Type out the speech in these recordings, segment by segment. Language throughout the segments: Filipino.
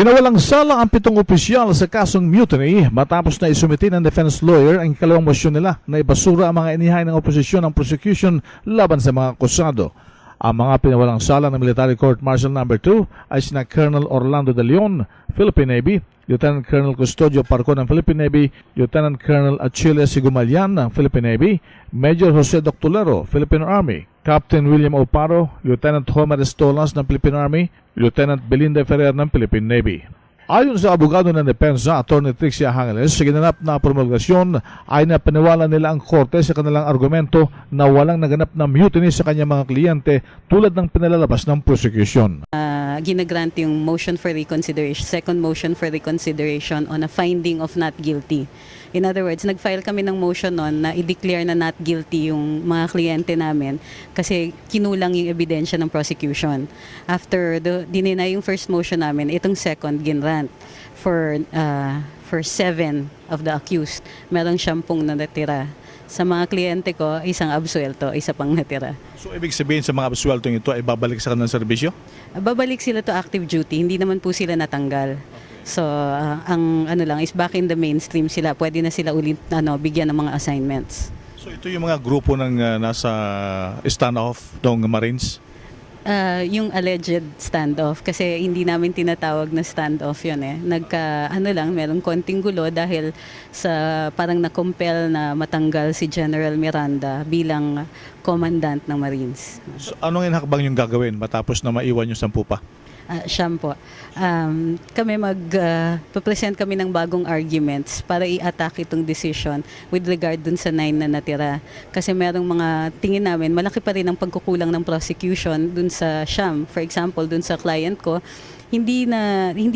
Pinawalang sala ang 7 opisyal sa kasong mutiny matapos na isumiti ng defense lawyer ang ikalawang mosyon nila na ibasura ang mga inihain ng oposisyon ng prosecution laban sa mga akusado. Ang mga pinawalang sala ng Military Court Martial No. 2 ay sina Colonel Orlando de Leon, Philippine Navy, Lieutenant Colonel Custodio Parco ng Philippine Navy, Lieutenant Colonel Achille Sigumalyan ng Philippine Navy, Major Jose Doctolero, Philippine Army, Captain William Oparo, Lieutenant Homer Estolas ng Philippine Army, Lieutenant Belinda Ferrer ng Philippine Navy. Ayon sa abogado ng depensa, Atty. Trixie Angeles, sa ginanap na promulgasyon ay napaniwala nila ang korte sa kanilang argumento na walang naganap na mutiny sa kanyang mga kliyente tulad ng pinalalabas ng prosecution. Ginagrant yung motion for reconsideration, second motion for reconsideration on a finding of not guilty. In other words, nag-file kami ng motion noon na i-declare na not guilty yung mga kliyente namin kasi kinulang yung ebidensya ng prosecution. After dininay yung first motion namin, itong second ginrant for 7 of the accused. Merong 10 na natira. Sa mga kliyente ko, isang absuelto, isa pang natira. So, ibig sabihin sa mga absueltong ito ay babalik sa kanilang serbisyo? Babalik sila to active duty, hindi naman po sila natanggal. So, ang ano lang is back in the mainstream sila. Pwede na sila ulit bigyan ng mga assignments. So, ito yung mga grupo ng nasa standoff ng Marines? Yung alleged standoff kasi hindi namin tinatawag na standoff yun eh. Merong konting gulo dahil sa parang na-compel na matanggal si General Miranda bilang commandant ng Marines. So, anong inakbang yung gagawin matapos na maiwan yung 10 pa? Siyam po. Kami present kami ng bagong arguments para i-attack itong decision with regard dun sa 9 na natira. Kasi merong mga tingin namin, malaki pa rin ang pagkukulang ng prosecution dun sa siyam. For example, dun sa client ko, hindi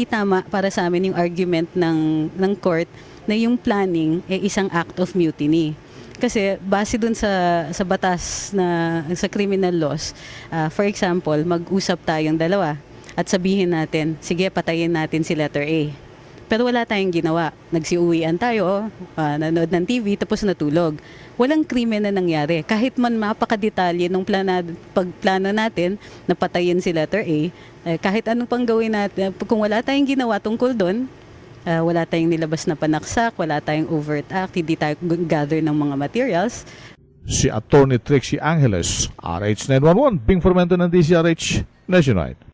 tama para sa amin yung argument ng court na yung planning ay isang act of mutiny. Kasi base dun sa batas na sa criminal laws, for example, mag-usap tayong dalawa at sabihin natin, sige, patayin natin si letter A. Pero wala tayong ginawa. Nagsiuwian tayo, nanood ng TV, tapos natulog. Walang krimen na nangyari. Kahit man mapakadetalye nung pagplano natin na patayin si letter A, kahit anong pang gawin natin, kung wala tayong ginawa tungkol doon, wala tayong nilabas na panaksak, wala tayong overt act, hindi tayo gather ng mga materials. Si Atty. Trixie Angeles, RH911, Ping Formento ng DCRH Nationwide.